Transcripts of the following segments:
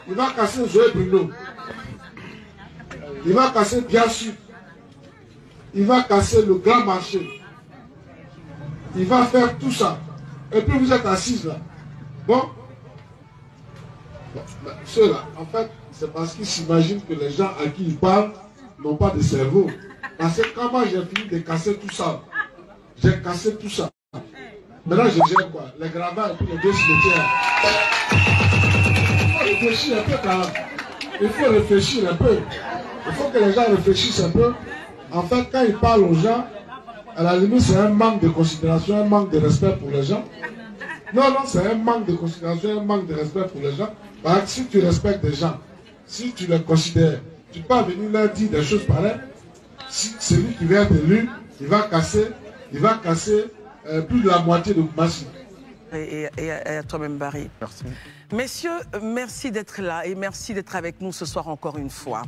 il va casser Zoé Bruno, il va casser bien sûr, il va casser le grand marché, il va faire tout ça. Et puis vous êtes assises là. Bon, ceux-là, en fait, c'est parce qu'ils s'imaginent que les gens à qui ils parlent n'ont pas de cerveau. Parce que quand moi j'ai fini de casser tout ça, j'ai cassé tout ça. Maintenant je gère quoi? Les gravats et puis les deux cimetières. Il faut réfléchir un peu quand même. Il faut réfléchir un peu. Il faut que les gens réfléchissent un peu. En fait, quand ils parlent aux gens, à la limite, c'est un manque de considération, un manque de respect pour les gens. Non, non, c'est un manque de considération, un manque de respect pour les gens. Parce que si tu respectes les gens, si tu les considères, tu peux venir leur dire des choses pareilles. Si celui qui vient être élu, il va casser plus de la moitié de Massy. Et à toi-même, Barry. Merci. Messieurs, merci d'être là et merci d'être avec nous ce soir encore une fois.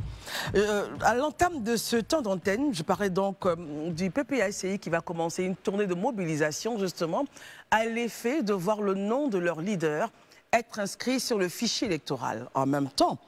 À l'entame de ce temps d'antenne, je parlais donc du PPACI qui va commencer une tournée de mobilisation justement à l'effet de voir le nom de leur leader être inscrit sur le fichier électoral. En même temps,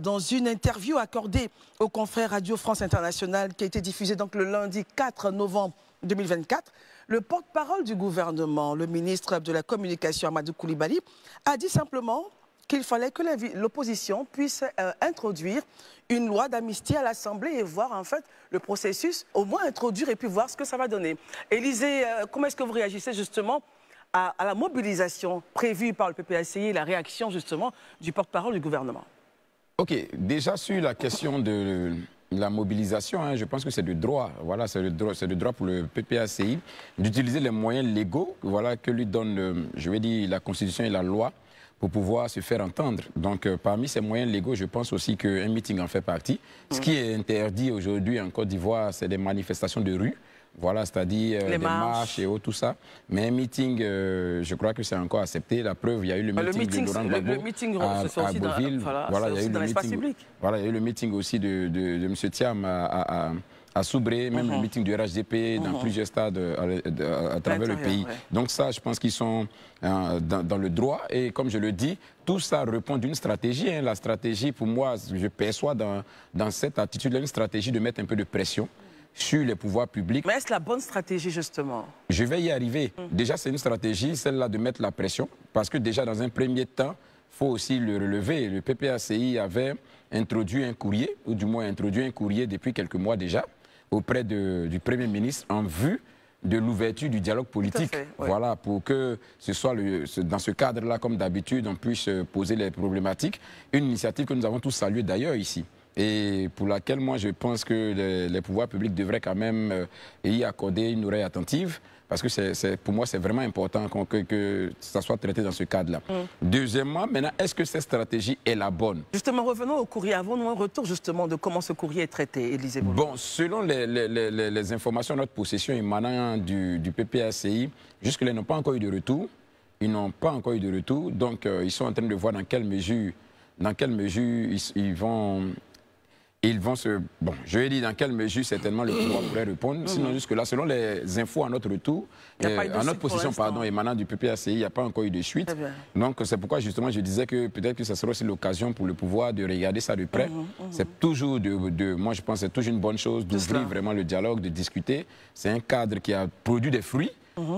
dans une interview accordée au confrère Radio France Internationale qui a été diffusée donc le lundi 4 novembre 2024, le porte-parole du gouvernement, le ministre de la Communication, Amadou Coulibaly, a dit simplement qu'il fallait que l'opposition puisse introduire une loi d'amnistie à l'Assemblée et voir en fait le processus, au moins introduire et puis voir ce que ça va donner. Élisée, comment est-ce que vous réagissez justement à la mobilisation prévue par le PPACI et la réaction justement du porte-parole du gouvernement? Ok, déjà sur la question de la mobilisation, hein, je pense que c'est de droit, voilà, c'est de droit pour le PPACI d'utiliser les moyens légaux, voilà, que lui donne, je vais dire, la Constitution et la loi pour pouvoir se faire entendre. Donc, parmi ces moyens légaux, je pense aussi qu'un meeting en fait partie. Ce qui est interdit aujourd'hui en Côte d'Ivoire, c'est des manifestations de rue. Voilà, c'est-à-dire des marches et autres, tout ça. Mais un meeting, je crois que c'est encore accepté. La preuve, il y a eu le meeting de Laurent Gbagbo à Beauville. Voilà, il y a eu le meeting. Voilà, il y a eu le meeting aussi de M. Thiam à Soubré, même le meeting du RHDP dans plusieurs stades à travers le pays. Ouais. Donc ça, je pense qu'ils sont dans le droit. Et comme je le dis, tout ça répond d'une stratégie. Hein. La stratégie, pour moi, je perçois dans cette attitude, une stratégie de mettre un peu de pression sur les pouvoirs publics. Mais est-ce la bonne stratégie, justement? Je vais y arriver. Déjà, c'est une stratégie, celle-là, de mettre la pression. Parce que déjà, dans un premier temps, il faut aussi le relever. Le PPACI avait introduit un courrier, ou du moins introduit un courrier depuis quelques mois déjà, auprès du Premier ministre en vue de l'ouverture du dialogue politique. Fait, ouais. Voilà, pour que ce soit dans ce cadre-là, comme d'habitude, on puisse poser les problématiques. Une initiative que nous avons tous saluée d'ailleurs ici. Et pour laquelle, moi, je pense que les pouvoirs publics devraient quand même y accorder une oreille attentive, parce que pour moi, c'est vraiment important que ça soit traité dans ce cadre-là. Deuxièmement, maintenant, est-ce que cette stratégie est la bonne? Justement, revenons au courrier. Avons-nous un retour, justement, de comment ce courrier est traité, Élisée Boulou? Bon, selon les informations de notre possession émanant du PPACI, jusque-là, ils n'ont pas encore eu de retour. Ils n'ont pas encore eu de retour. Donc, ils sont en train de voir dans quelle mesure ils vont se... Bon, je vais dire dans quelle mesure certainement le pouvoir pourrait répondre. Sinon, jusque-là, selon les infos à notre retour, à notre possession, pardon, émanant du PPACI, il n'y a pas encore eu de suite. Donc, c'est pourquoi, justement, je disais que peut-être que ça sera aussi l'occasion pour le pouvoir de regarder ça de près. C'est toujours, moi, je pense que c'est toujours une bonne chose d'ouvrir vraiment le dialogue, de discuter. C'est un cadre qui a produit des fruits.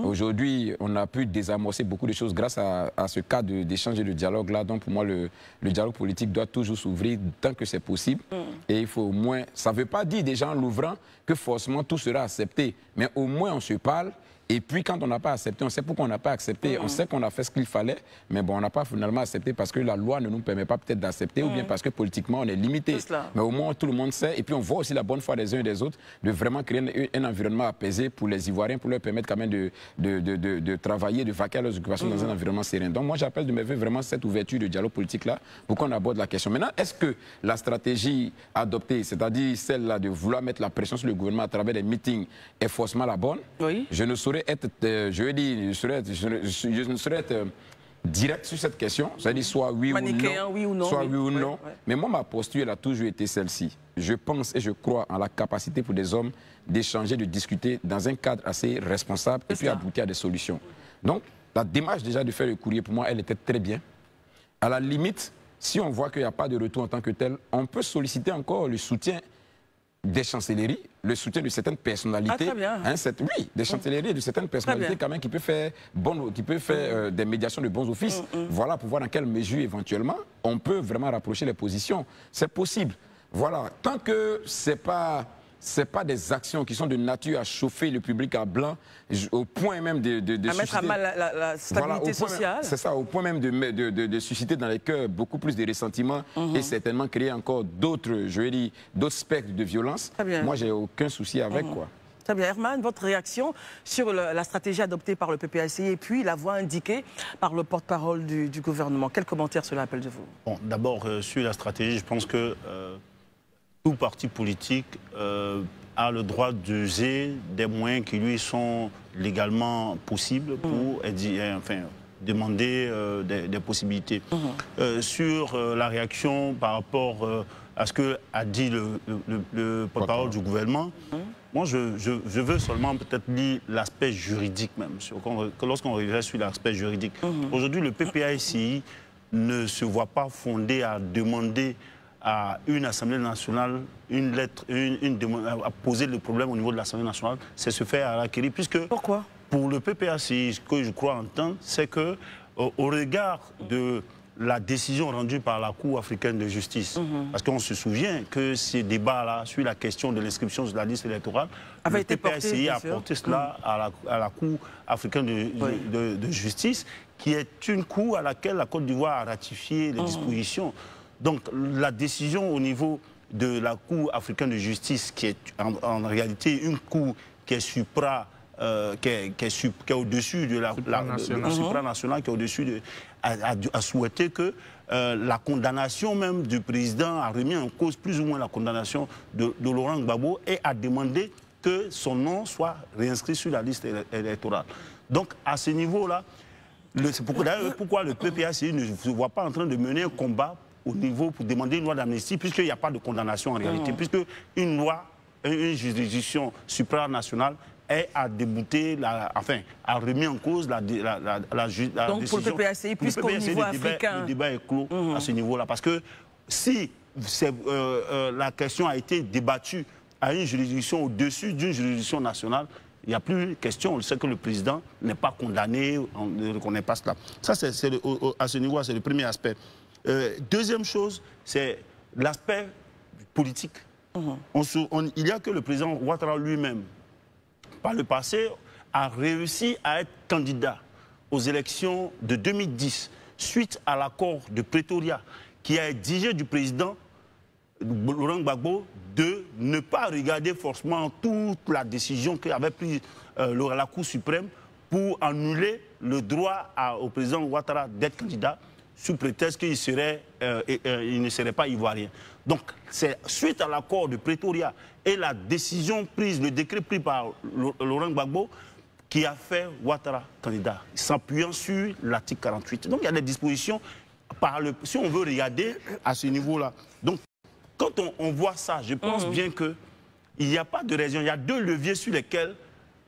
Aujourd'hui, on a pu désamorcer beaucoup de choses grâce à ce cadre d'échange et de dialogue-là. Donc, pour moi, le dialogue politique doit toujours s'ouvrir tant que c'est possible. Et il faut au moins... Ça ne veut pas dire déjà en l'ouvrant que forcément tout sera accepté. Mais au moins, on se parle. Et puis, quand on n'a pas accepté, on sait pourquoi on n'a pas accepté. On sait qu'on a fait ce qu'il fallait, mais bon, on n'a pas finalement accepté parce que la loi ne nous permet pas peut-être d'accepter ou bien parce que politiquement, on est limité. Mais au moins, tout le monde sait. Et puis, on voit aussi la bonne foi des uns et des autres de vraiment créer un environnement apaisé pour les Ivoiriens, pour leur permettre quand même de travailler, de vaquer à leurs occupations dans un environnement serein. Donc, moi, j'appelle de mes vœux vraiment cette ouverture de dialogue politique-là pour qu'on aborde la question. Maintenant, est-ce que la stratégie adoptée, c'est-à-dire celle-là de vouloir mettre la pression sur le gouvernement à travers des meetings, est forcément la bonne? Je ne saurais être, je vais dire, je ne saurais être direct sur cette question, c'est-à-dire soit oui ou non, soit oui ou non. Mais moi, ma posture, elle a toujours été celle-ci. Je pense et je crois en la capacité pour des hommes d'échanger, de discuter dans un cadre assez responsable et puis aboutir à des solutions. Donc, la démarche déjà de faire le courrier, pour moi, elle était très bien. À la limite, si on voit qu'il n'y a pas de retour en tant que tel, on peut solliciter encore le soutien des chancelleries, le soutien de certaines personnalités. Ah, très bien. Hein, oui, des chancelleries, de certaines personnalités quand même qui peuvent faire, des médiations de bons offices. Voilà, pour voir dans quelle mesure éventuellement on peut vraiment rapprocher les positions. C'est possible. Voilà, tant que ce n'est pas des actions qui sont de nature à chauffer le public à blanc, au point même de à mettre à mal la stabilité sociale. C'est ça, au point même de susciter dans les cœurs beaucoup plus de ressentiments et certainement créer encore d'autres, je vais dire, d'autres spectres de violence. Moi, j'ai aucun souci avec, quoi. Très bien. Herman, votre réaction sur la stratégie adoptée par le PPACI et puis la voie indiquée par le porte-parole du gouvernement. Quel commentaire cela appelle de vous? Bon, d'abord, sur la stratégie, je pense que tout parti politique a le droit d'user des moyens qui lui sont légalement possibles pour demander des possibilités. Sur la réaction par rapport à ce qu'a dit le porte-parole du gouvernement, moi je veux seulement peut-être lire l'aspect juridique même, lorsqu'on regarde sur l'aspect juridique. Aujourd'hui, le PPACI ne se voit pas fondé à demander à une Assemblée nationale une lettre, à poser le problème au niveau de l'Assemblée nationale, c'est se faire acquérir. Puisque pourquoi? Pour le PPACI, ce que je crois entendre, c'est que au regard de la décision rendue par la Cour africaine de justice, parce qu'on se souvient que ces débats-là sur la question de l'inscription sur la liste électorale, le PPACI a porté cela à la Cour africaine de justice, qui est une cour à laquelle la Côte d'Ivoire a ratifié les dispositions. Donc la décision au niveau de la Cour africaine de justice, qui est en réalité une cour qui est qui est au-dessus de la supranationale, qui est au-dessus a souhaité que la condamnation même du président a remis en cause plus ou moins la condamnation de Laurent Gbagbo et a demandé que son nom soit réinscrit sur la liste électorale. Donc à ce niveau-là, c'est pourquoi le PPACI ne se voit pas en train de mener un combat au niveau pour demander une loi d'amnistie, puisqu'il n'y a pas de condamnation en réalité, puisque une loi, une juridiction supranationale a débouté, a remis en cause la décision. Donc pour le PPACI, puisqu'au niveau africain... Le débat est clos à ce niveau-là, parce que si la question a été débattue à une juridiction au-dessus d'une juridiction nationale, il n'y a plus de question. On sait que le président n'est pas condamné, on ne reconnaît pas cela. Ça, à ce niveau-là, c'est le premier aspect. Deuxième chose, c'est l'aspect politique. Il n'y a que le président Ouattara lui-même, par le passé, a réussi à être candidat aux élections de 2010, suite à l'accord de Pretoria, qui a exigé du président Laurent Gbagbo de ne pas regarder forcément toute la décision qu'avait prise la Cour suprême pour annuler le droit au président Ouattara d'être candidat, sous prétexte qu'il ne serait pas ivoirien. Donc, c'est suite à l'accord de Pretoria et la décision prise, le décret pris par Laurent Gbagbo, qui a fait Ouattara candidat, s'appuyant sur l'article 48. Donc, il y a des dispositions, si on veut regarder à ce niveau-là. Donc, quand on voit ça, je pense bien qu'il n'y a pas de raison. Il y a deux leviers sur lesquels,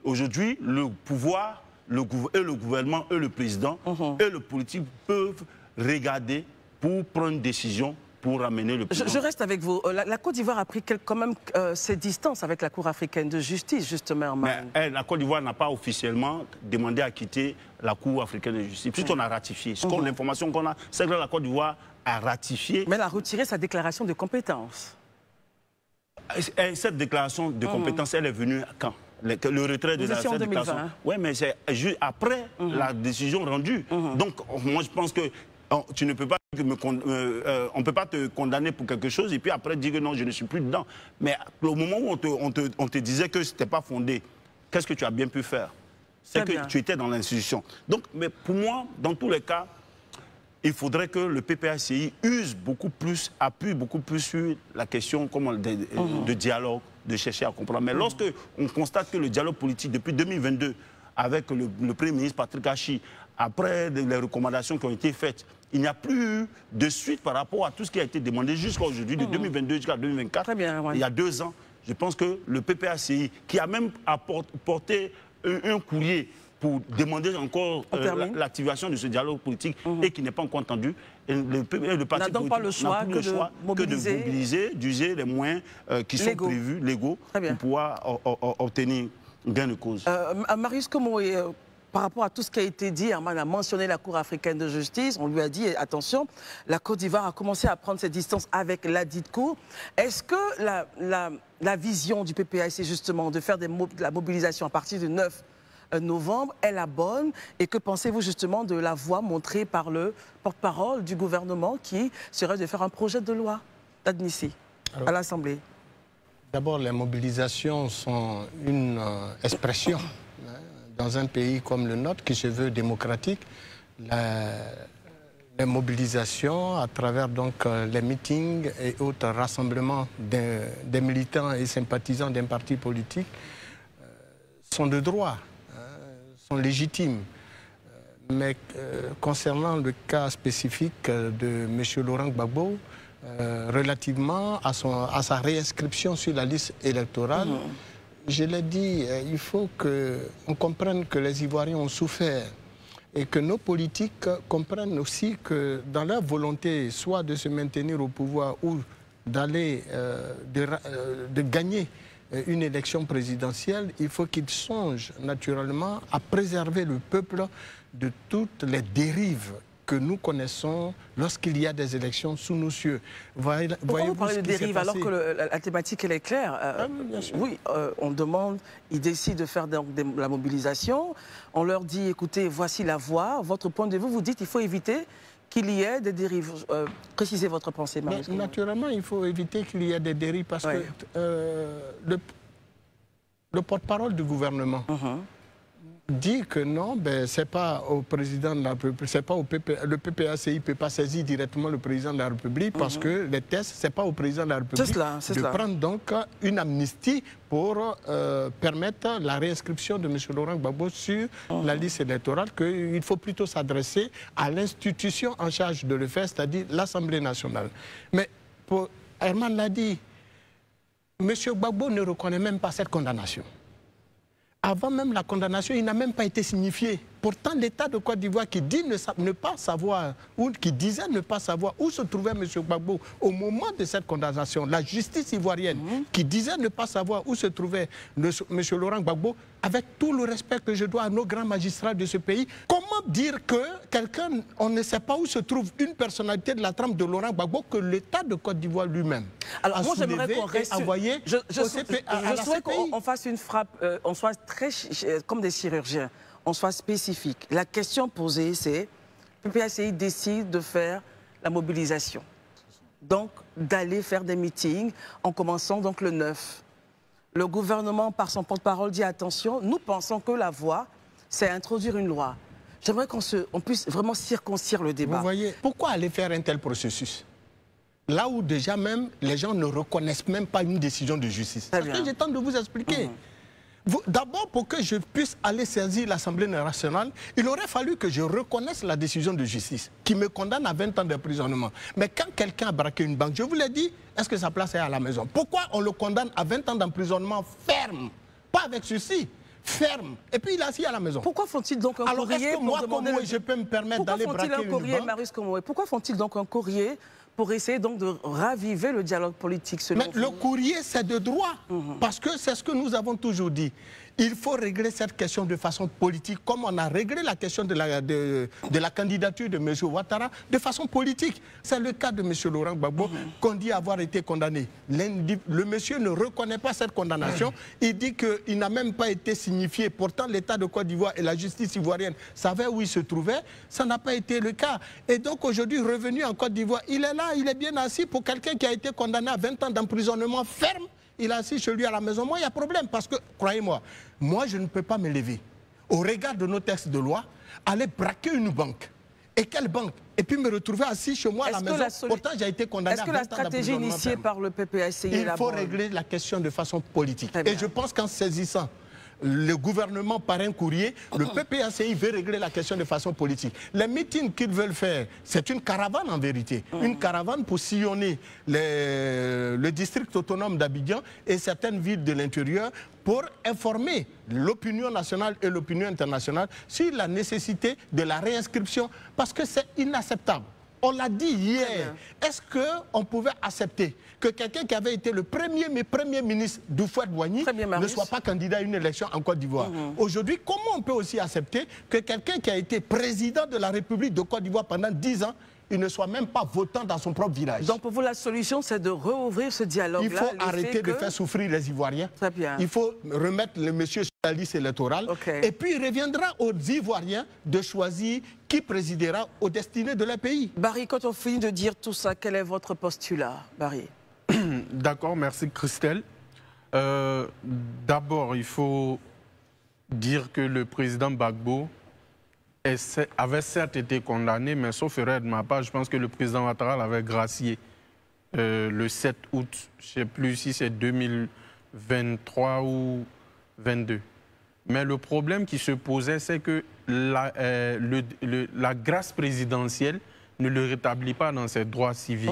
aujourd'hui, le pouvoir, le gouvernement et le président et le politique peuvent regarder pour prendre une décision pour ramener le président. Je reste avec vous. La Côte d'Ivoire a pris quand même ses distances avec la Cour africaine de justice, justement. Mais la Côte d'Ivoire n'a pas officiellement demandé à quitter la Cour africaine de justice, puisqu'on a ratifié. L'information qu'on a, c'est que la Côte d'Ivoire a ratifié... Mais elle a retiré sa déclaration de compétence. Cette déclaration de compétence, elle est venue quand? Le retrait de cette déclaration. Oui, mais c'est juste après la décision rendue. Donc, moi, je pense que tu ne peux pas on ne peut pas te condamner pour quelque chose et puis après dire que non, je ne suis plus dedans. Mais au moment où on te disait que ce n'était pas fondé, qu'est-ce que tu as bien pu faire? C'est que tu étais dans l'institution. Donc, mais pour moi, dans tous les cas, il faudrait que le PPACI appuie beaucoup plus sur la question de dialogue, de chercher à comprendre. Mais lorsque on constate que le dialogue politique, depuis 2022, avec le Premier ministre Patrick Achi, après les recommandations qui ont été faites, il n'y a plus eu de suite par rapport à tout ce qui a été demandé jusqu'à aujourd'hui, de 2022 jusqu'à 2024. Très bien, ouais. Il y a 2 ans, je pense que le PPACI, qui a même porté un courrier pour demander encore l'activation de ce dialogue politique et qui n'est pas encore entendu. Et le parti n'a donc pas le choix que de mobiliser, d'user les moyens qui sont prévus, légaux, pour pouvoir obtenir gain de cause. Marius Komoé, par rapport à tout ce qui a été dit, Herman a mentionné la Cour africaine de justice. On lui a dit, attention, la Côte d'Ivoire a commencé à prendre ses distances avec la dite Cour. Est-ce que la vision du PPAC, c'est justement de faire de la mobilisation à partir du 9 novembre est la bonne? Et que pensez-vous justement de la voie montrée par le porte-parole du gouvernement qui serait de faire un projet de loi d'admission à l'Assemblée? D'abord, les mobilisations sont une expression. Dans un pays comme le nôtre, qui se veut démocratique, les mobilisations à travers donc les meetings et autres rassemblements des militants et sympathisants d'un parti politique sont de droit, sont légitimes. Mais concernant le cas spécifique de M. Laurent Gbagbo, relativement à sa réinscription sur la liste électorale, je l'ai dit, il faut qu'on comprenne que les Ivoiriens ont souffert et que nos politiques comprennent aussi que dans leur volonté, soit de se maintenir au pouvoir ou d'aller, de gagner une élection présidentielle, il faut qu'ils songent naturellement à préserver le peuple de toutes les dérives que nous connaissons lorsqu'il y a des élections sous nos cieux. Pourquoi vous parlez de dérive alors que la thématique elle est claire? Bien sûr. Oui, on demande, ils décident de faire la mobilisation, on leur dit écoutez, voici la voie, votre point de vue, vous dites il faut éviter qu'il y ait des dérives. Précisez votre pensée, Marius. Naturellement, il faut éviter qu'il y ait des dérives parce que le porte-parole du gouvernement dit que non, ben, c'est pas au président de la République, c'est pas le PPACI ne peut pas saisir directement le président de la République parce que les tests, c'est pas au président de la République de prendre donc une amnistie pour permettre la réinscription de M. Laurent Gbagbo sur la liste électorale, qu'il faut plutôt s'adresser à l'institution en charge de le faire, c'est-à-dire l'Assemblée nationale. Mais Herman l'a dit, M. Gbagbo ne reconnaît même pas cette condamnation. Avant même la condamnation, il n'a même pas été signifié. Pourtant, l'État de Côte d'Ivoire qui dit ne pas savoir, ou qui disait ne pas savoir où se trouvait M. Gbagbo au moment de cette condamnation, la justice ivoirienne qui disait ne pas savoir où se trouvait M. Laurent Gbagbo, avec tout le respect que je dois à nos grands magistrats de ce pays, comment dire que quelqu'un, on ne sait pas où se trouve une personnalité de la trame de Laurent Gbagbo que l'État de Côte d'Ivoire lui-même a moi, j'aimerais qu'on reste... Je souhaite qu'on fasse une frappe, on soit très, comme des chirurgiens, on soit spécifique. La question posée, c'est le PPACI décide de faire la mobilisation. Donc, d'aller faire des meetings en commençant donc le 9. Le gouvernement, par son porte-parole, dit attention, nous pensons que la voie, c'est introduire une loi. J'aimerais qu'on puisse vraiment circoncire le débat. Vous voyez, pourquoi aller faire un tel processus? Là où déjà même, les gens ne reconnaissent même pas une décision de justice. C'est ce que j'ai tenté de vous expliquer. D'abord, pour que je puisse aller saisir l'Assemblée nationale, il aurait fallu que je reconnaisse la décision de justice qui me condamne à 20 ans d'emprisonnement. Mais quand quelqu'un a braqué une banque, je vous l'ai dit, est-ce que sa place est à la maison? Pourquoi on le condamne à 20 ans d'emprisonnement ferme? Pas avec ceci, ferme. Et puis il est assis à la maison. Pourquoi font-ils donc un courrier? Alors, moi, comment je peux me permettre d'aller braquer une banque? Marius Komoé, pourquoi font-ils donc un courrier pour essayer donc de raviver le dialogue politique selon vous? Le courrier, c'est de droit, parce que c'est ce que nous avons toujours dit. Il faut régler cette question de façon politique, comme on a réglé la question de la candidature de M. Ouattara de façon politique. C'est le cas de M. Laurent Gbagbo, qu'on dit avoir été condamné. Le monsieur ne reconnaît pas cette condamnation. Il dit qu'il n'a même pas été signifié. Pourtant, l'État de Côte d'Ivoire et la justice ivoirienne savaient où il se trouvait. Ça n'a pas été le cas. Et donc aujourd'hui, revenu en Côte d'Ivoire, il est là, il est bien assis pour quelqu'un qui a été condamné à 20 ans d'emprisonnement ferme. Il est assis chez lui à la maison. Moi, il y a problème parce que, croyez-moi, moi, je ne peux pas me lever au regard de nos textes de loi, aller braquer une banque. Et quelle banque? Et puis me retrouver assis chez moi à la maison. Pourtant, j'ai été condamné à 20 ans d'emprisonnement. Est-ce que la stratégie initiée par le PPACI est la bonne? Il faut régler la question de façon politique. Et je pense qu'en saisissant le gouvernement par un courrier, le PPACI veut régler la question de façon politique. Les meetings qu'ils veulent faire, c'est une caravane en vérité. Une caravane pour sillonner le district autonome d'Abidjan et certaines villes de l'intérieur pour informer l'opinion nationale et l'opinion internationale sur la nécessité de la réinscription, parce que c'est inacceptable. On l'a dit hier. Est-ce qu'on pouvait accepter que quelqu'un qui avait été le premier ministre d'Houphouët-Boigny ne soit pas candidat à une élection en Côte d'Ivoire? Aujourd'hui, comment on peut aussi accepter que quelqu'un qui a été président de la République de Côte d'Ivoire pendant 10 ans, il ne soit même pas votant dans son propre village? Donc pour vous, la solution, c'est de rouvrir ce dialogue-là. Il faut arrêter de faire souffrir les Ivoiriens. Très bien. Il faut remettre le monsieur sur la liste électorale. Et puis il reviendra aux Ivoiriens de choisir qui présidera aux destinées de leur pays. Barry, quand on finit de dire tout ça, quel est votre postulat, Barry? D'accord, merci Christelle. D'abord, il faut dire que le président Gbagbo avait certes été condamné, mais sauf erreur de ma part, je pense que le président Ouattara l'avait gracié le 7 août, je ne sais plus si c'est 2023 ou 2022. Mais le problème qui se posait, c'est que la grâce présidentielle ne le rétablit pas dans ses droits civiques.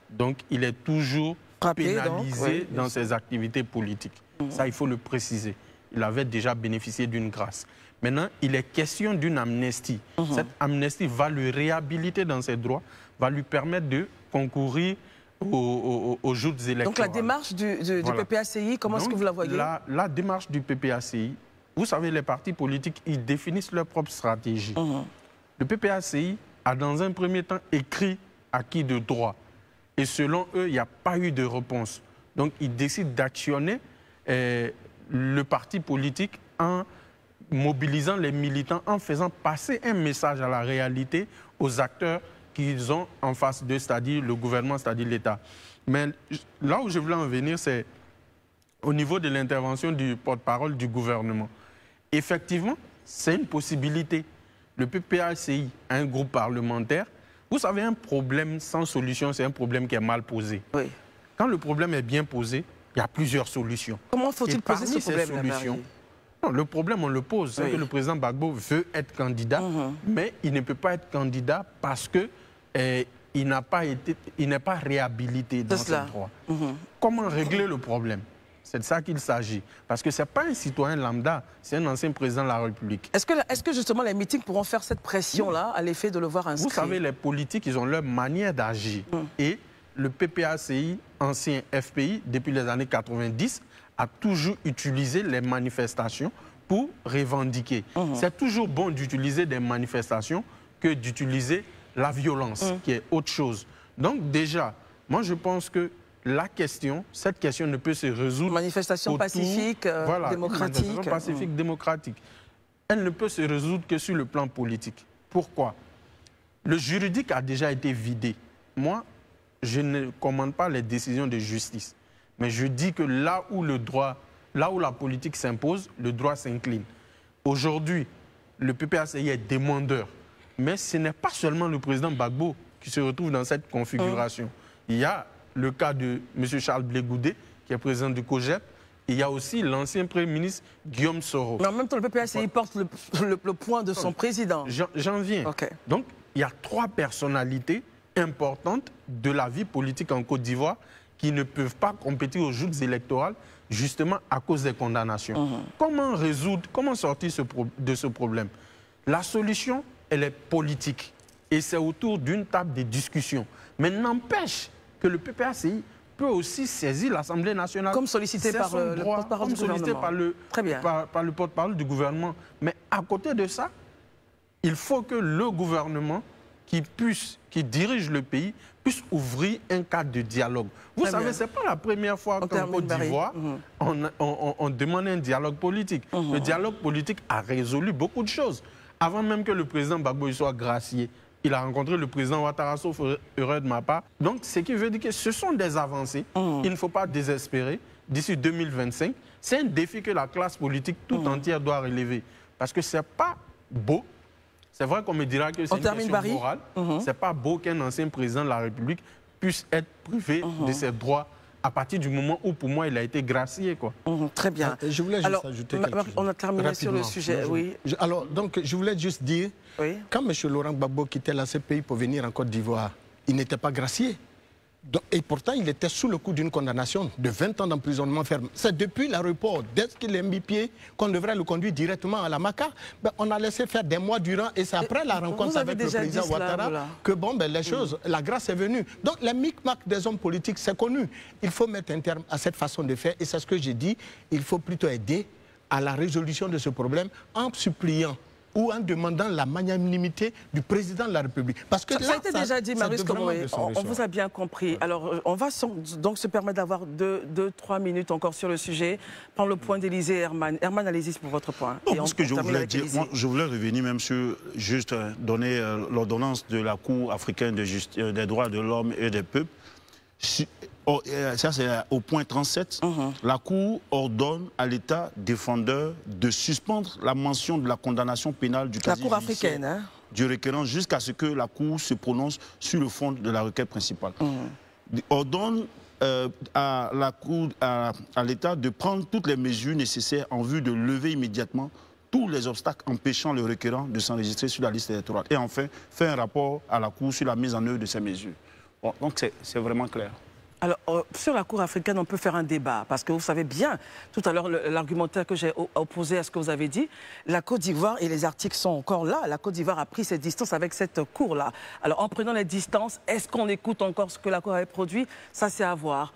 Donc, il est toujours pénalisé dans ses activités politiques. Ça, il faut le préciser. Il avait déjà bénéficié d'une grâce. Maintenant, il est question d'une amnistie. Cette amnistie va le réhabiliter dans ses droits, va lui permettre de concourir aux joutes électorales. Donc la démarche du PPACI, comment est-ce que vous la voyez? La démarche du PPACI, vous savez, les partis politiques, ils définissent leur propre stratégie. Le PPACI a dans un premier temps écrit acquis de droit. Et selon eux, il n'y a pas eu de réponse. Donc ils décident d'actionner le parti politique en mobilisant les militants, en faisant passer un message à la réalité aux acteurs qu'ils ont en face d'eux, c'est-à-dire le gouvernement, c'est-à-dire l'État. Mais là où je voulais en venir, c'est au niveau de l'intervention du porte-parole du gouvernement. Effectivement, c'est une possibilité. Le PPACI a un groupe parlementaire. Vous savez, un problème sans solution, c'est un problème qui est mal posé. Quand le problème est bien posé, il y a plusieurs solutions. Comment faut-il poser ce problème? Le problème, on le pose. C'est que le président Gbagbo veut être candidat, mais il ne peut pas être candidat parce que il n'est pas réhabilité dans ses droits. Comment régler le problème? C'est de ça qu'il s'agit. Parce que ce n'est pas un citoyen lambda, c'est un ancien président de la République. Est-ce que justement les meetings pourront faire cette pression-là à l'effet de le voir inscrit? Vous savez, les politiques, ils ont leur manière d'agir. Et le PPACI, ancien FPI, depuis les années 90, a toujours utilisé les manifestations pour revendiquer. C'est toujours bon d'utiliser des manifestations que d'utiliser la violence, qui est autre chose. Donc déjà, moi je pense que cette question ne peut se résoudre... Manifestation pacifique, démocratique. Manifestation pacifique, démocratique. Elle ne peut se résoudre que sur le plan politique. Pourquoi? Le juridique a déjà été vidé. Moi, je ne commande pas les décisions de justice. Mais je dis que là où la politique s'impose, le droit s'incline. Aujourd'hui, le PPACI est demandeur. Mais ce n'est pas seulement le président Gbagbo qui se retrouve dans cette configuration. Il y a le cas de M. Charles Blé Goudé, qui est président du COJEP. Il y a aussi l'ancien Premier ministre Guillaume Soro. Mais en même temps, le PPACI porte le point de son président. J'en viens. Donc, il y a 3 personnalités importantes de la vie politique en Côte d'Ivoire qui ne peuvent pas compétir aux joutes électorales, justement à cause des condamnations. Comment sortir de ce problème? La solution, elle est politique. Et c'est autour d'une table de discussion. Mais n'empêche que le PPACI peut aussi saisir l'Assemblée nationale. Comme sollicité par le porte-parole du gouvernement. Par le porte-parole du gouvernement. Mais à côté de ça, il faut que le gouvernement qui dirige le pays puisse ouvrir un cadre de dialogue. Vous savez, ce n'est pas la première fois qu'en Côte d'Ivoire, on demande un dialogue politique. Le dialogue politique a résolu beaucoup de choses. Avant même que le président Gbagbo soit gracié, il a rencontré le président Ouattara, sauf erreur de ma part. Donc, ce qui veut dire que ce sont des avancées. Il ne faut pas désespérer. D'ici 2025, c'est un défi que la classe politique tout entière doit relever. Parce que ce n'est pas beau. C'est vrai qu'on me dira que c'est une question morale. Ce n'est pas beau qu'un ancien président de la République puisse être privé de ses droits à partir du moment où, pour moi, il a été gracié, quoi. Très bien. Je voulais juste ajouter quelque chose. On a terminé sur le sujet, Alors, donc, je voulais juste dire, quand M. Laurent Gbagbo quittait la CPI pour venir en Côte d'Ivoire, il n'était pas gracié. Et pourtant, il était sous le coup d'une condamnation de 20 ans d'emprisonnement ferme. C'est depuis l'aéroport, dès qu'il est mis pied, qu'on devrait le conduire directement à la Maca. On a laissé faire des mois durant, et c'est après la rencontre avec le président Ouattara que les choses, la grâce est venue. Donc, les micmacs des hommes politiques, c'est connu. Il faut mettre un terme à cette façon de faire, et c'est ce que j'ai dit. Il faut plutôt aider à la résolution de ce problème en suppliant ou en demandant la magnanimité du président de la République. Parce que ça a été déjà dit, Marius Komoé, on vous a bien compris. Alors, on va donc se permettre d'avoir 2-3 minutes encore sur le sujet. Prendre le point d'Élysée Herman. Herman, allez-y pour votre point. Ce que je voulais dire, moi, je voulais revenir même sur juste donner l'ordonnance de la Cour africaine des droits de l'homme et des peuples. Ça, c'est au point 37. La Cour ordonne à l'État défendeur de suspendre la mention de la condamnation pénale du casier judiciaire du requérant jusqu'à ce que la Cour se prononce sur le fond de la requête principale. Ordonne à l'État de prendre toutes les mesures nécessaires en vue de lever immédiatement tous les obstacles empêchant le requérant de s'enregistrer sur la liste électorale. Et enfin, fait un rapport à la Cour sur la mise en œuvre de ces mesures. Bon, donc c'est vraiment clair. Alors, sur la Cour africaine, on peut faire un débat, parce que vous savez bien, tout à l'heure, l'argumentaire que j'ai opposé à ce que vous avez dit, la Côte d'Ivoire, et les articles sont encore là, la Côte d'Ivoire a pris ses distances avec cette Cour-là. Alors, en prenant les distances, est-ce qu'on écoute encore ce que la Cour avait produit? Ça, c'est à voir.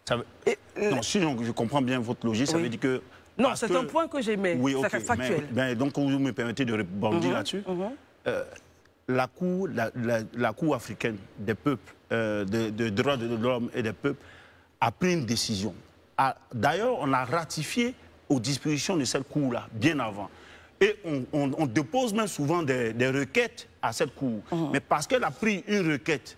Non, si je comprends bien votre logique, ça veut dire que... Non, c'est un point que j'aimais, c'est factuel. Donc, vous me permettez de rebondir là-dessus. La Cour africaine des peuples, des droits de l'homme et des peuples, a pris une décision. D'ailleurs, on a ratifié aux dispositions de cette Cour-là, bien avant. Et on dépose même souvent des requêtes à cette Cour. Mais parce qu'elle a pris une requête,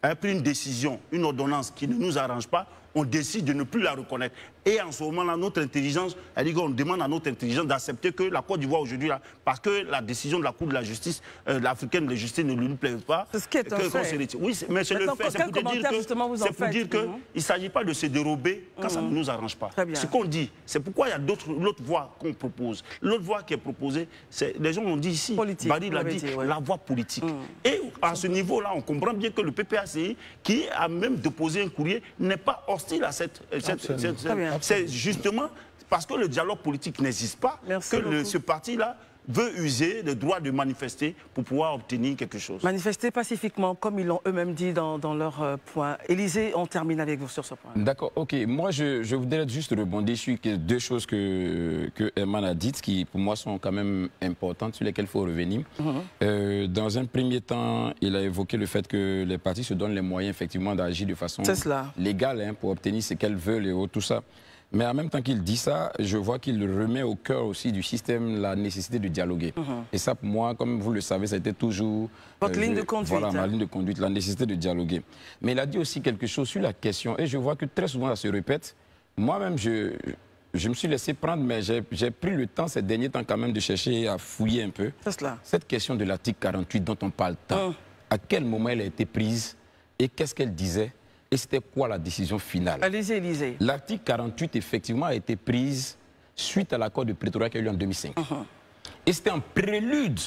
elle a pris une décision, une ordonnance qui ne nous arrange pas, on décide de ne plus la reconnaître. Et en ce moment-là, notre intelligence, elle dit qu'on demande à notre intelligence d'accepter que la Côte d'Ivoire aujourd'hui, parce que la décision de la Cour de la justice, l'africaine de justice ne lui plaît pas. C'est ce qui est un fait. Oui, mais c'est le fait. C'est pour dire qu'il ne s'agit pas de se dérober quand ça ne nous arrange pas. Ce qu'on dit, c'est pourquoi il y a l'autre voie qu'on propose. L'autre voie qui est proposée, les gens l'ont dit ici, Badi l'a dit, la voie politique. Et à ce niveau-là, on comprend bien que le PPACI, qui a même déposé un courrier, n'est pas hostile à cette c'est justement parce que le dialogue politique n'existe pas que ce parti-là veut user le droit de manifester pour pouvoir obtenir quelque chose. Manifester pacifiquement, comme ils l'ont eux-mêmes dit dans leur point. Élysée, on termine avec vous sur ce point. D'accord, ok. Moi, je voudrais juste rebondir sur deux choses que Herman a dites, qui pour moi sont quand même importantes, sur lesquelles il faut revenir. Dans un premier temps, il a évoqué le fait que les partis se donnent les moyens effectivement d'agir de façon légale pour obtenir ce qu'elles veulent et tout ça. Mais en même temps qu'il dit ça, je vois qu'il remet au cœur aussi du système la nécessité de dialoguer. Et ça, pour moi, comme vous le savez, ça a été toujours... Votre ligne de conduite. Voilà, ma ligne de conduite, la nécessité de dialoguer. Mais il a dit aussi quelque chose sur la question, et je vois que très souvent ça se répète. Moi-même, je me suis laissé prendre, mais j'ai pris le temps ces derniers temps quand même de chercher à fouiller un peu. C'est cela. Cette question de l'article 48 dont on parle tant, à quel moment elle a été prise et qu'est-ce qu'elle disait? Et c'était quoi la décision finale? Allez-y, Élysée. L'article 48, effectivement, a été prise suite à l'accord de Pretoria qui a eu lieu en 2005. Et c'était un prélude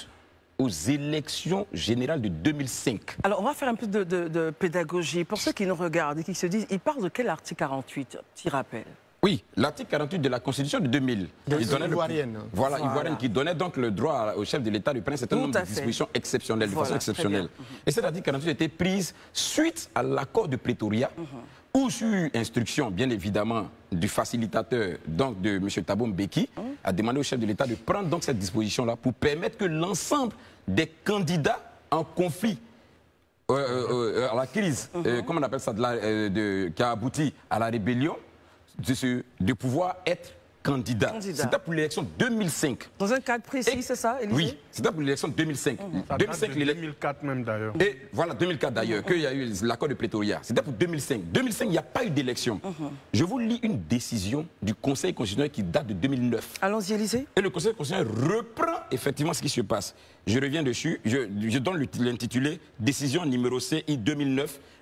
aux élections générales de 2005. Alors, on va faire un peu de pédagogie. Pour ceux qui nous regardent et qui se disent, ils parlent de quel article 48? Petit rappel. Oui, l'article 48 de la Constitution de 2000. Ivoirienne. Voilà, ivoirienne, qui donnait donc le droit au chef de l'État de prendre un certain nombre de dispositions exceptionnelles, de façon exceptionnelle. Et cet article 48 a été prise suite à l'accord de Pretoria, où sur instruction, bien évidemment, du facilitateur, donc de M. Thabo Mbeki, a demandé au chef de l'État de prendre donc cette disposition-là pour permettre que l'ensemble des candidats en conflit à la crise, comment on appelle ça, qui a abouti à la rébellion, de pouvoir être candidat. C'était pour l'élection 2005. Dans un cadre précis, c'est ça, Élysée? Oui, c'était pour l'élection 2005. 2004 même d'ailleurs. Et voilà, 2004 d'ailleurs, qu'il y a eu l'accord de Pretoria. C'était pour 2005. 2005, il n'y a pas eu d'élection. Je vous lis une décision du Conseil constitutionnel qui date de 2009. Allons-y, Élysée. Et le Conseil constitutionnel reprend effectivement ce qui se passe. Je reviens dessus, je donne l'intitulé « Décision numéro CI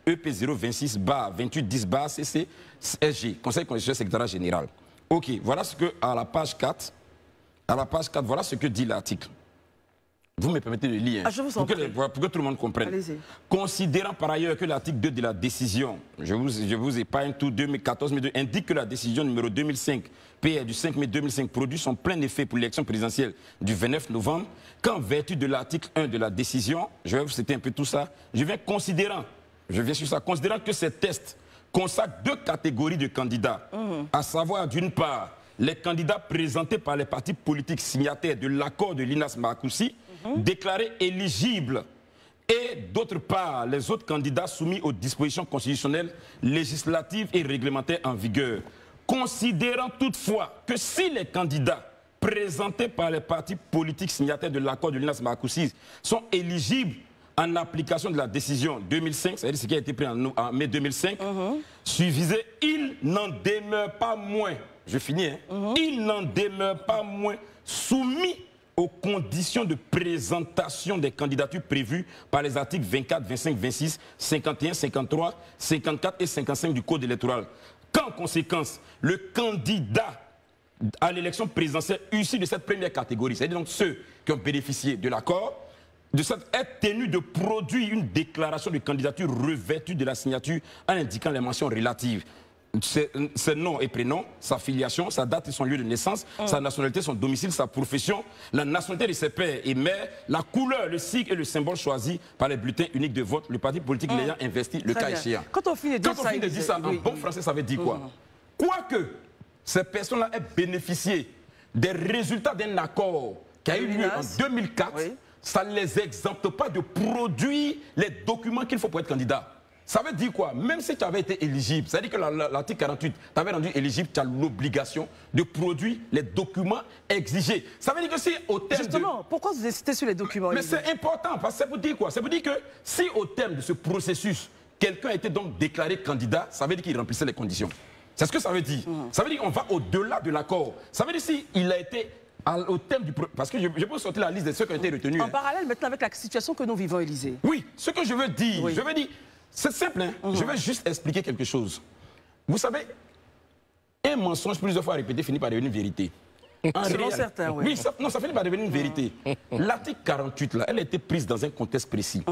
EP 026/2810/CC SG, Conseil constitutionnel secrétariat général. Ok, voilà ce que, à la page 4, voilà ce que dit l'article. Vous me permettez de lire, pour que tout le monde comprenne. Considérant par ailleurs que l'article 2 de la décision, je vous épargne tout, 2014, indique que la décision numéro 2005, PR du 5 mai 2005, produit son plein effet pour l'élection présidentielle du 29 novembre, qu'en vertu de l'article 1 de la décision, je vais vous citer un peu tout ça, je viens sur ça, considérant que ces tests consacrent 2 catégories de candidats, à savoir d'une part, les candidats présentés par les partis politiques signataires de l'accord de Linas Markoussi, déclarés éligibles, et d'autre part, les autres candidats soumis aux dispositions constitutionnelles, législatives et réglementaires en vigueur. Considérant toutefois que si les candidats présentés par les partis politiques signataires de l'accord de Linas Markoussi sont éligibles en application de la décision 2005, c'est-à-dire ce qui a été pris en mai 2005, suffisait, il n'en demeure pas moins, je finis, il n'en demeure pas moins soumis aux conditions de présentation des candidatures prévues par les articles 24, 25, 26, 51, 53, 54 et 55 du Code électoral. Qu'en conséquence, le candidat à l'élection présidentielle issu de cette première catégorie, c'est-à-dire donc ceux qui ont bénéficié de l'accord, est tenu de produire une déclaration de candidature revêtue de la signature en indiquant les mentions relatives. Ses noms et prénoms, sa filiation, sa date et son lieu de naissance, sa nationalité, son domicile, sa profession, la nationalité de ses pères et mères, la couleur, le sigle et le symbole choisi par les bulletins uniques de vote, le parti politique l'ayant investi, le cas échéant. Quand on finit de dire ça, en bon français, ça veut dire quoi? Quoique ces personnes-là aient bénéficié des résultats d'un accord qui a eu lieu en 2004, ça ne les exempte pas de produire les documents qu'il faut pour être candidat. Ça veut dire quoi? Même si tu avais été éligible, ça veut dire que l'article 48 t'avait rendu éligible, tu as l'obligation de produire les documents exigés. Ça veut dire que si au terme Justement, pourquoi vous insistez sur les documents? Mais c'est important, parce que ça veut dire quoi? Ça veut dire que si au terme de ce processus, quelqu'un a été donc déclaré candidat, ça veut dire qu'il remplissait les conditions. C'est ce que ça veut dire. Ça veut dire qu'on va au-delà de l'accord. Ça veut dire s'il a été au thème du... Parce que je peux sortir la liste de ceux qui ont été retenus. En parallèle maintenant avec la situation que nous vivons, Élysée. Oui, ce que je veux dire, c'est simple, hein? Je vais juste expliquer quelque chose. Vous savez, un mensonge plusieurs fois répété finit par devenir une vérité. Selon certains, oui. Oui, ça finit par devenir une vérité. L'article 48, là, elle a été prise dans un contexte précis.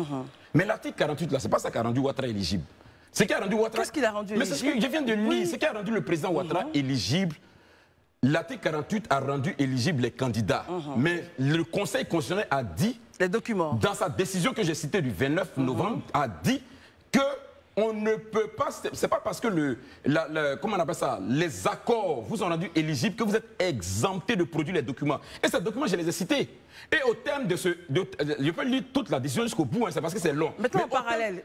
Mais l'article 48, là, c'est pas ça qui a rendu Ouattara éligible. Ce qui a rendu Ouattara... Qu'est-ce qu'il a rendu éligible? Mais c'est ce que je viens de lire. Ce qui a rendu le président Ouattara éligible, l'article 48 a rendu éligibles les candidats. Mais le Conseil constitutionnel a dit... Les documents. Dans sa décision que j'ai citée du 29 novembre, a dit que on ne peut pas, c'est pas parce que comment on appelle ça, les accords vous ont rendu éligible que vous êtes exempté de produire les documents. Et ces documents, je les ai cités. Et au terme de je peux lire toute la décision jusqu'au bout, hein, c'est parce que c'est long. Maintenant, en parallèle,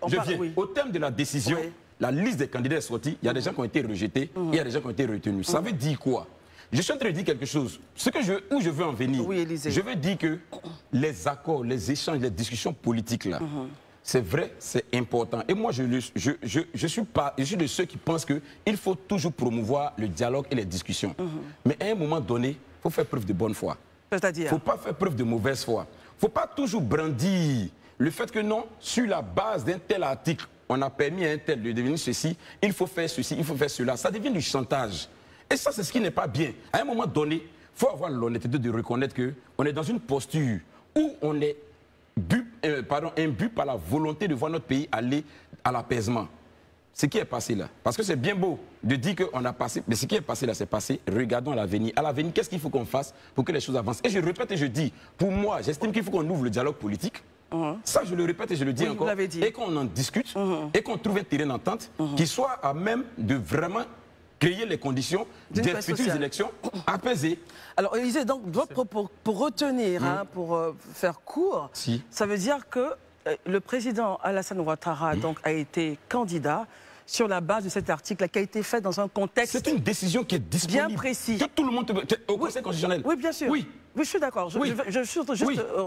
au terme de la décision, la liste des candidats est sortie, il y a des gens qui ont été rejetés et il y a des gens qui ont été retenus. Ça veut dire quoi? Je suis en train de dire quelque chose. Où je veux en venir, je veux dire que les accords, les échanges, les discussions politiques, là, c'est vrai, c'est important. Et moi, je suis de ceux qui pensent qu'il faut toujours promouvoir le dialogue et les discussions. Mais à un moment donné, il faut faire preuve de bonne foi. C'est-à-dire? Il ne faut pas faire preuve de mauvaise foi. Il ne faut pas toujours brandir le fait que non, sur la base d'un tel article, on a permis à un tel de devenir ceci, il faut faire ceci, il faut faire cela. Ça devient du chantage. Et ça, c'est ce qui n'est pas bien. À un moment donné, il faut avoir l'honnêteté de reconnaître qu'on est dans une posture où on est imbu par la volonté de voir notre pays aller à l'apaisement. Ce qui est passé là, parce que c'est bien beau de dire qu'on a passé, mais ce qui est passé là, c'est passé. Regardons à l'avenir. À l'avenir, qu'est-ce qu'il faut qu'on fasse pour que les choses avancent? Et je répète et je dis, pour moi, j'estime qu'il faut qu'on ouvre le dialogue politique. Ça, je le répète et je le dis encore. Et qu'on en discute et qu'on trouve un terrain d'entente qui soit à même de vraiment créer les conditions des futures élections apaisées. Alors, Élysée, donc, pour retenir, pour faire court, ça veut dire que le président Alassane Ouattara donc, a été candidat sur la base de cet article qui a été fait dans un contexte... C'est une décision qui est disponible. Bien précis. Que tout le monde... Au Conseil constitutionnel. Oui, bien sûr. Oui, je suis d'accord. Je veux juste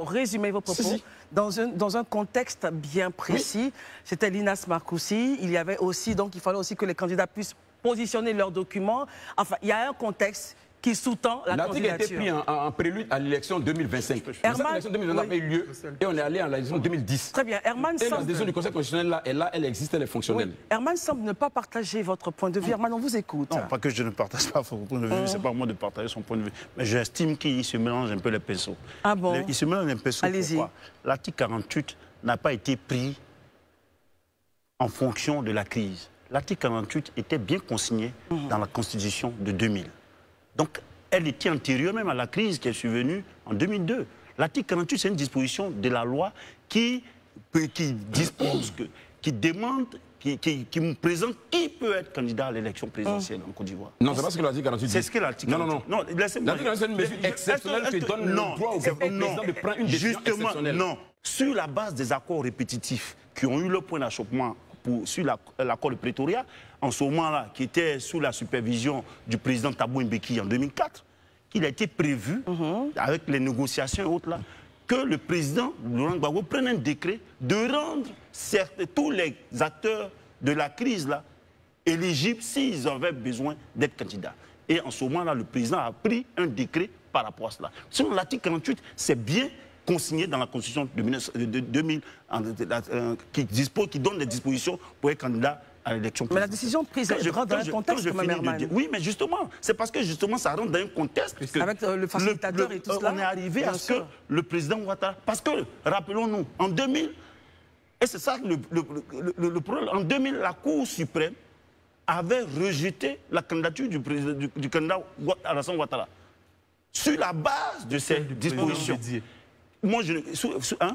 résumer vos propos. Dans un contexte bien précis, c'était Linas Markoussi. Il y avait aussi, donc il fallait aussi que les candidats puissent positionner leurs documents. Enfin, il y a un contexte qui sous-tend la candidature. L'article a été pris en prélude à l'élection 2025. L'élection 2025 a eu lieu et on est allé à l'élection 2010. Très bien. Herman et la décision du Conseil constitutionnel, elle existe, elle est fonctionnelle. Oui. Herman semble ne pas partager votre point de vue. Herman, on vous écoute. Non, pas que je ne partage pas votre point de vue, c'est pas à moi de partager son point de vue. Mais j'estime qu'il se mélange un peu les pinceaux. Ah bon? Il se mélange un pinceau. Pourquoi? L'article 48 n'a pas été pris en fonction de la crise. L'article 48 était bien consigné dans la Constitution de 2000. Donc, elle était antérieure même à la crise qui est survenue en 2002. L'article 48, c'est une disposition de la loi qui dispose, qui demande, qui me présente qui peut être candidat à l'élection présidentielle en Côte d'Ivoire. Non, c'est pas ce que l'article 48 dit. C'est ce que l'article 48 dit. Non, l'article 48, c'est une mesure exceptionnelle qui donne le droit au président de prendre une décision exceptionnelle. Non, sur la base des accords répétitifs qui ont eu le point d'achoppement sur l'accord de Pretoria, en ce moment-là, qui était sous la supervision du président Thabo Mbeki en 2004, qu'il a été prévu, avec les négociations et autres là, que le président Laurent Gbagbo prenne un décret de rendre tous les acteurs de la crise là éligibles s'ils avaient besoin d'être candidats. Et en ce moment-là, le président a pris un décret par rapport à cela. Selon l'article 48, c'est bien consigné dans la Constitution de 2000, qui donne des dispositions pour être candidat à l'élection présidentielle. Mais la décision prise rentre dans un contexte comme Herman. Oui, mais justement, c'est parce que justement ça rentre dans un contexte. Avec le facilitateur et tout cela. On est arrivé à ce que le président Ouattara... Parce que, rappelons-nous, en 2000, et c'est ça le problème, en 2000, la Cour suprême avait rejeté la candidature du candidat Alassane Ouattara sur la base de ces dispositions. Moi,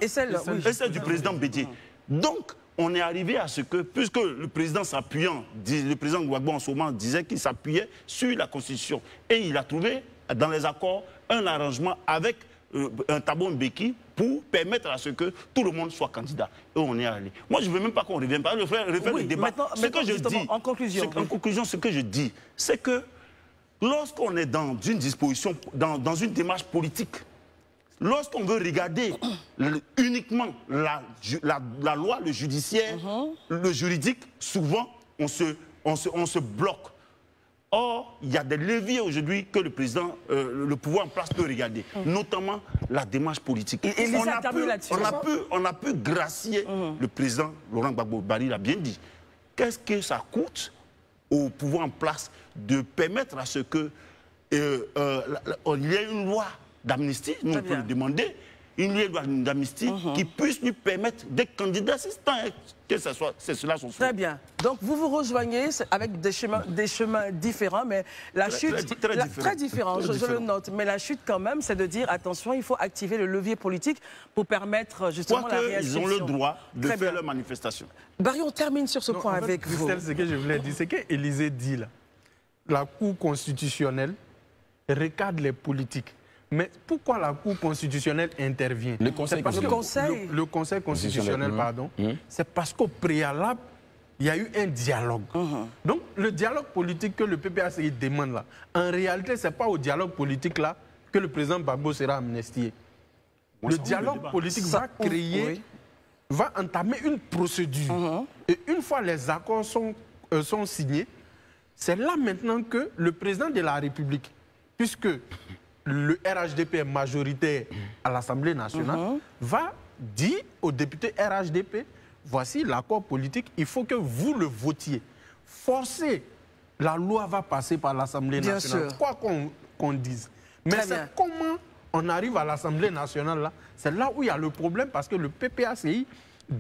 et celle du président Bédié. Donc, on est arrivé à ce que, puisque le président s'appuyant, le président Gbagbo en ce moment disait qu'il s'appuyait sur la Constitution, et il a trouvé dans les accords un arrangement avec un Thabo Mbeki pour permettre à ce que tout le monde soit candidat. Et on est allé. Moi, je ne veux même pas qu'on revienne pas, refaire le débat. Ce que je dis, en conclusion, ce que je dis, c'est que lorsqu'on est dans une disposition, dans une démarche politique, lorsqu'on veut regarder uniquement la loi, le judiciaire, le juridique, souvent on se bloque. Or, il y a des leviers aujourd'hui que le président, le pouvoir en place peut regarder, notamment la démarche politique. On a pu gracier le président Laurent Gbagbo. Barry l'a bien dit. Qu'est-ce que ça coûte au pouvoir en place de permettre à ce que il y ait une loi d'amnistie, nous on peut le demander, une loi d'amnistie qui puisse lui permettre d'être candidat, que c'est cela son souhait. Très bien. Donc vous vous rejoignez avec des chemins différents, mais la chute... Très différent, je le note. Mais la chute quand même, c'est de dire, attention, il faut activer le levier politique pour permettre justement la réinscription. Ils ont le droit de faire leur manifestation. Barry, on termine sur ce point avec vous. Ce que je voulais dire, c'est qu'Élysée dit là, la Cour constitutionnelle recadre les politiques. Mais pourquoi la Cour constitutionnelle intervient? Le Conseil constitutionnel, pardon. C'est parce qu'au préalable, il y a eu un dialogue. Donc, le dialogue politique que le PPACI demande là, en réalité, ce n'est pas au dialogue politique là que le président Gbagbo sera amnistié. Le dialogue politique va créer, va entamer une procédure. Et une fois les accords sont signés, c'est là maintenant que le président de la République, puisque le RHDP est majoritaire à l'Assemblée nationale, va dire aux députés RHDP, voici l'accord politique, il faut que vous le votiez. Forcez, la loi va passer par l'Assemblée nationale, quoi qu'on dise. Mais c'est comment on arrive à l'Assemblée nationale, là, c'est là où il y a le problème, parce que le PPACI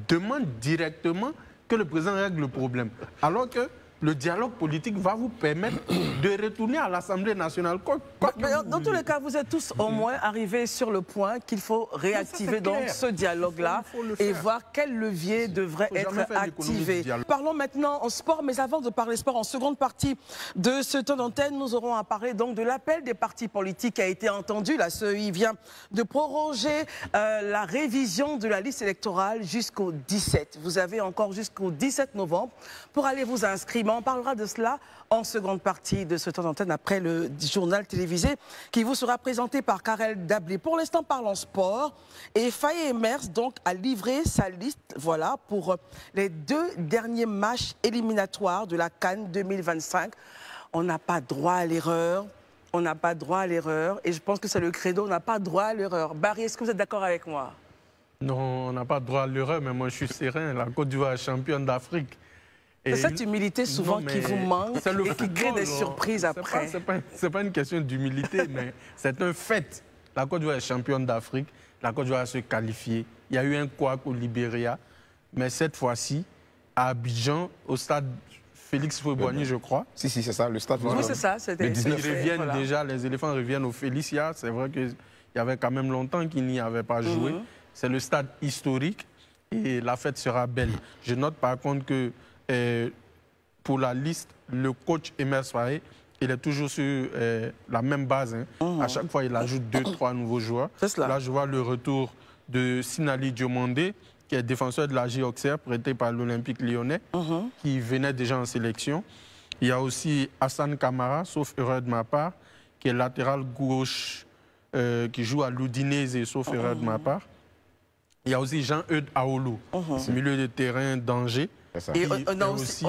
demande directement que le président règle le problème. Alors que le dialogue politique va vous permettre de retourner à l'Assemblée nationale. Dans tous les cas, vous êtes tous au moins arrivés sur le point qu'il faut réactiver donc ce dialogue-là et voir quel levier devrait être activé. Parlons maintenant en sport, mais avant de parler sport, en seconde partie de ce temps d'antenne, nous aurons à parler donc de l'appel des partis politiques qui a été entendu. Là, il vient de proroger la révision de la liste électorale jusqu'au 17. Vous avez encore jusqu'au 17 novembre pour aller vous inscrire. On parlera de cela en seconde partie de ce temps d'antenne après le journal télévisé qui vous sera présenté par Karel Dablé. Pour l'instant, parlons sport. Et Faye Emers donc a livré sa liste pour les 2 derniers matchs éliminatoires de la CAN 2025. On n'a pas droit à l'erreur. on n'a pas droit à l'erreur. Et je pense que c'est le credo, on n'a pas droit à l'erreur. Barry, est-ce que vous êtes d'accord avec moi? Non, on n'a pas droit à l'erreur, mais moi je suis serein. La Côte d'Ivoire est championne d'Afrique. C'est cette humilité souvent qui vous manque et qui crée des surprises après. Ce n'est pas une question d'humilité, mais c'est un fait. La Côte d'Ivoire est championne d'Afrique. La Côte d'Ivoire a se qualifier. Il y a eu un couac au Libéria. Mais cette fois-ci, à Abidjan, au stade Félix Houphouët-Boigny, je crois. Si, c'est ça, le stade. Oui, c'est ça. Les 19 reviennent déjà, les éléphants reviennent au Félicia. C'est vrai qu'il y avait quand même longtemps qu'ils n'y avaient pas joué. C'est le stade historique et la fête sera belle. Je note par contre que pour la liste, le coach Emerse Faé, il est toujours sur la même base. À chaque fois, il ajoute 2-3 nouveaux joueurs. Là, je vois le retour de Sinali Diomandé, qui est défenseur de la Auxerre, prêté par l'Olympique lyonnais, qui venait déjà en sélection. Il y a aussi Hassan Kamara, sauf erreur de ma part, qui est latéral gauche, qui joue à l'Udinese, sauf erreur de ma part. Il y a aussi Jean-Eudes Aoulou, milieu de terrain d'Angers. Et on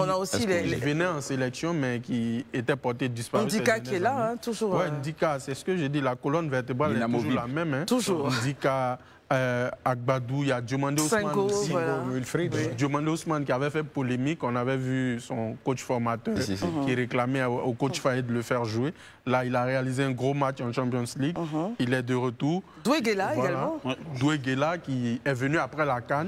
a aussi les... Qui venait en sélection, mais qui était porté disparu. Ndika qui est là, hein, toujours. Oui, Ndika, c'est ce que j'ai dit, la colonne vertébrale est toujours la même. Hein. Toujours. Ndika, Agbadou, il y a Diomandé Ousmane aussi. Diomandé Ousmane qui avait fait polémique, on avait vu son coach formateur qui réclamait au coach Faye de le faire jouer. Là, il a réalisé un gros match en Champions League. Il est de retour. Doué Guela également. Doué Guela qui est venu après la CAN,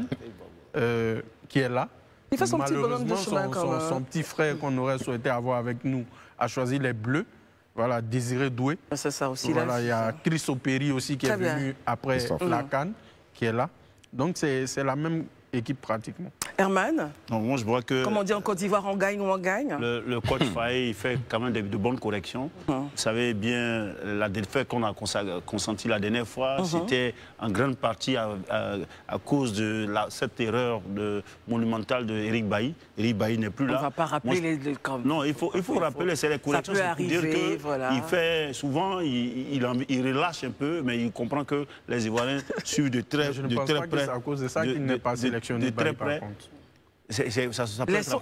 qui est là. Il fait son petit bonhomme de chemin quand même. Son petit frère qu'on aurait souhaité avoir avec nous a choisi les Bleus. Voilà, Désiré Doué. C'est ça aussi. Voilà, il y a Chris Operi aussi qui est venu après la CAN, qui est là. Donc c'est la même équipe pratiquement. Herman, moi, je vois que... Comme on dit en Côte d'Ivoire, on gagne ou on gagne. Le coach Faye, il fait quand même de bonnes corrections. Vous savez bien, la défaite qu'on a consentie la dernière fois, c'était en grande partie à cause de cette erreur monumentale d'Éric Bailly. Éric Bailly n'est plus là. On ne va pas rappeler les... Non, il faut rappeler, c'est les corrections. Ça peut arriver, il fait souvent, il relâche un peu, mais il comprend que les Ivoiriens suivent de très près. Je ne pense pas que c'est à cause de ça qu'il n'est pas sélectionné Bailly, par contre.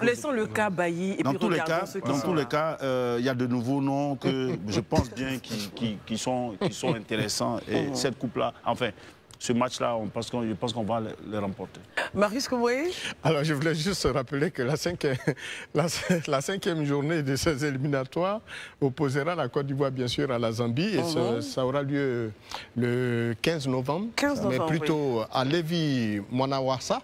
Laissons le cas Bailly et puis regardons ceux qui sont là. Dans tous les cas, il y a de nouveaux noms que je pense bien qui sont intéressants. Et cette coupe-là, enfin, ce match-là, je pense qu'on va le remporter. Marius Koué. Alors, je voulais juste rappeler que la cinquième journée de ces éliminatoires opposera la Côte d'Ivoire, bien sûr, à la Zambie. Et ça aura lieu le 15 novembre. Mais plutôt à Lévi Mwanawasa,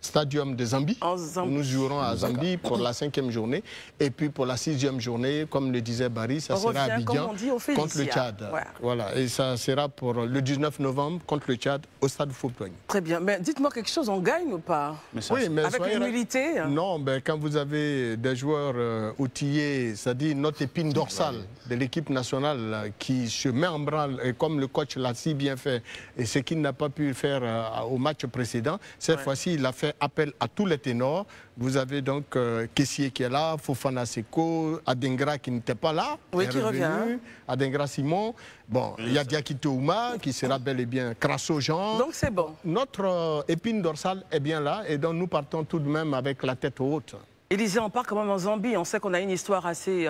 Stadium de Zambie. Nous jouerons à Zambie pour la 5e journée. Et puis pour la 6e journée, comme le disait Barry, ça sera à Abidjan contre le Tchad. Voilà. Et ça sera pour le 19 novembre contre le Tchad au stade Houphouët-Boigny. Très bien. Mais dites-moi quelque chose, on gagne ou pas? Oui, mais avec l'humilité? Non, ben, quand vous avez des joueurs outillés, c'est-à-dire notre épine dorsale de l'équipe nationale qui se met en branle, et comme le coach l'a si bien fait, et ce qu'il n'a pas pu faire au match précédent, cette fois-ci, il a fait appel à tous les ténors. Vous avez donc Kessié qui est là, Fofana Seko, Adengra qui n'était pas là, qui revient. Adengra Simon. Bon, il y a Diakité Ouma qui sera bel et bien Crasso Jean. Donc c'est bon. Notre épine dorsale est bien là et donc nous partons tout de même avec la tête haute. Élisée, on part quand même en Zambie. On sait qu'on a une histoire assez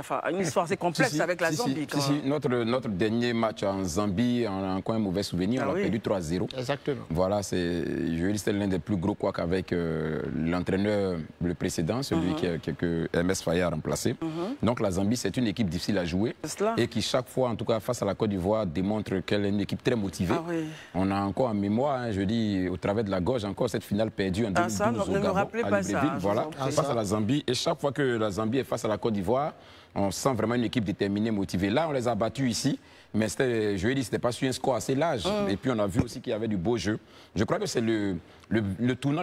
complexe avec la Zambie. Notre dernier match en Zambie, on a encore un mauvais souvenir. On a perdu 3-0. Exactement. Voilà, c'était l'un des plus gros couacs avec l'entraîneur, le précédent, celui que MS Faye a remplacé. Donc la Zambie, c'est une équipe difficile à jouer et qui chaque fois, en tout cas face à la Côte d'Ivoire, démontre qu'elle est une équipe très motivée. On a encore en mémoire, je dis, au travers de la gorge, encore cette finale perdue en 2012 au Gabon, à Libreville. Voilà, face à la Zambie. Et chaque fois que la Zambie est face à la Côte d'Ivoire, on sent vraiment une équipe déterminée, motivée. Là, on les a battus ici, mais je lui ai dit, c'était pas sur un score assez large. Et puis, on a vu aussi qu'il y avait du beau jeu. Je crois que c'est le tournant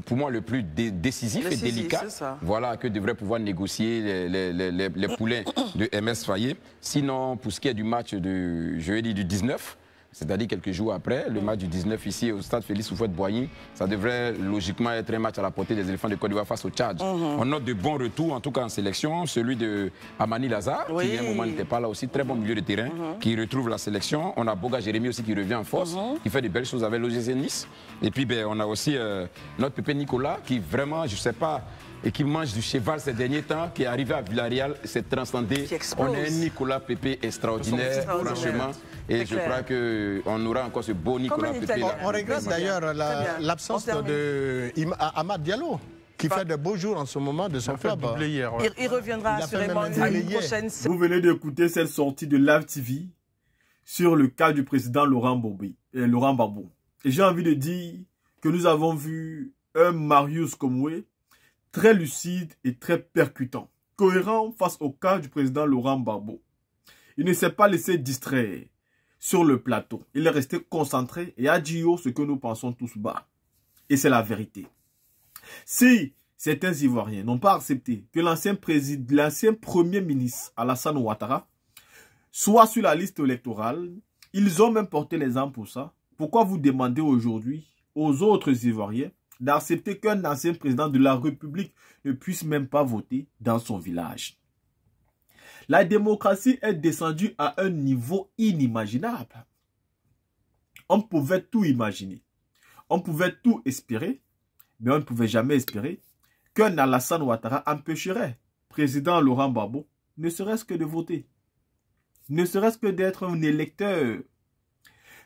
pour moi, le plus décisif et délicat. Voilà, que devrait pouvoir négocier les poulains de MS Faye. Sinon, pour ce qui est du match du 19, c'est-à-dire quelques jours après, le match du 19 ici au stade Félix Houphouët-Boigny, ça devrait logiquement être un match à la portée des éléphants de Côte d'Ivoire face au Tchad. On note de bons retours, en tout cas en sélection, celui de Amani Lazare, qui à un moment n'était pas là aussi, très bon milieu de terrain, qui retrouve la sélection. On a Boga Jérémy aussi qui revient en force, qui fait de belles choses avec l'OGC Nice. Et puis on a aussi notre Pépé Nicolas qui vraiment, je ne sais pas, et qui mange du cheval ces derniers temps, qui est arrivé à Villarreal, s'est transcendé. On a un Nicolas Pepe extraordinaire, franchement. Et je crois qu'on aura encore ce beau Nicolas Pepe là. On regrette d'ailleurs l'absence de Amad Diallo, qui fait de beaux jours en ce moment de son club. Il reviendra assurément une prochaine. Vous venez d'écouter cette sortie de Live TV sur le cas du président Laurent Gbagbo. Et j'ai envie de dire que nous avons vu un Marius Komoué très lucide et très percutant, cohérent face au cas du président Laurent Gbagbo. Il ne s'est pas laissé distraire sur le plateau. Il est resté concentré et a dit ce que nous pensons tous bas. Et c'est la vérité. Si certains Ivoiriens n'ont pas accepté que l'ancien premier ministre Alassane Ouattara soit sur la liste électorale, ils ont même porté les armes pour ça. Pourquoi vous demandez aujourd'hui aux autres Ivoiriens d'accepter qu'un ancien président de la République ne puisse même pas voter dans son village? La démocratie est descendue à un niveau inimaginable. On pouvait tout imaginer. On pouvait tout espérer, mais on ne pouvait jamais espérer qu'un Alassane Ouattara empêcherait le président Laurent Gbagbo ne serait-ce que de voter, ne serait-ce que d'être un électeur,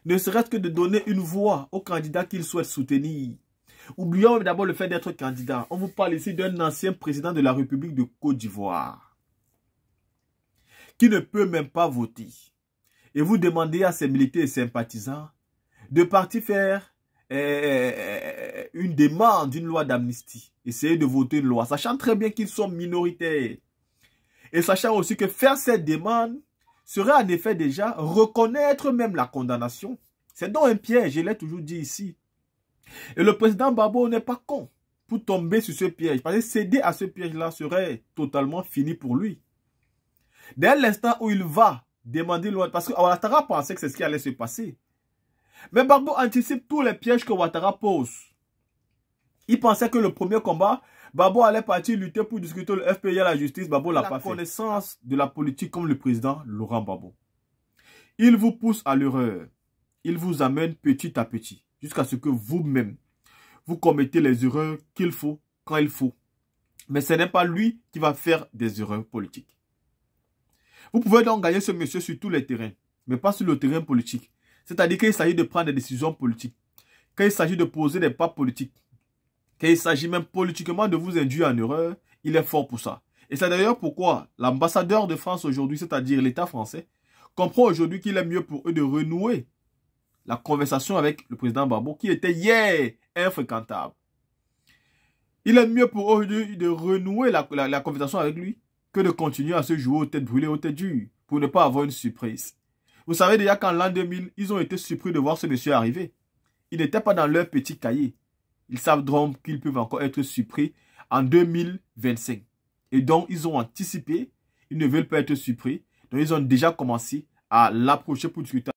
ne serait-ce que de donner une voix au candidat qu'il souhaite soutenir. Oublions d'abord le fait d'être candidat. On vous parle ici d'un ancien président de la République de Côte d'Ivoire qui ne peut même pas voter. Et vous demandez à ses militants et sympathisants de partir faire une demande d'une loi d'amnistie. Essayer de voter une loi, sachant très bien qu'ils sont minoritaires. Et sachant aussi que faire cette demande serait en effet déjà reconnaître même la condamnation. C'est donc un piège, je l'ai toujours dit ici. Et le président Gbagbo n'est pas con pour tomber sur ce piège. Parce que céder à ce piège-là serait totalement fini pour lui. Dès l'instant où il va demander une loi, parce que Ouattara pensait que c'est ce qui allait se passer. Mais Gbagbo anticipe tous les pièges que Ouattara pose. Il pensait que le premier combat, Gbagbo allait partir lutter pour discuter le FPI à la justice. Gbagbo l'a pas fait. La connaissance de la politique comme le président Laurent Gbagbo. Il vous pousse à l'erreur. Il vous amène petit à petit. Jusqu'à ce que vous-même, vous commettez les erreurs qu'il faut, quand il faut. Mais ce n'est pas lui qui va faire des erreurs politiques. Vous pouvez donc gagner ce monsieur sur tous les terrains, mais pas sur le terrain politique. C'est-à-dire qu'il s'agit de prendre des décisions politiques, qu'il s'agit de poser des pas politiques, qu'il s'agit même politiquement de vous induire en erreur, il est fort pour ça. Et c'est d'ailleurs pourquoi l'ambassadeur de France aujourd'hui, c'est-à-dire l'État français, comprend aujourd'hui qu'il est mieux pour eux de renouer la conversation avec le président Gbagbo, qui était hier infréquentable. Il est mieux pour eux de renouer la conversation avec lui que de continuer à se jouer aux têtes brûlées, aux têtes dures, pour ne pas avoir une surprise. Vous savez déjà qu'en l'an 2000, ils ont été surpris de voir ce monsieur arriver. Il n'était pas dans leur petit cahier. Ils savent donc qu'ils peuvent encore être surpris en 2025. Et donc, ils ont anticipé, ils ne veulent pas être surpris. Donc, ils ont déjà commencé à l'approcher pour discuter.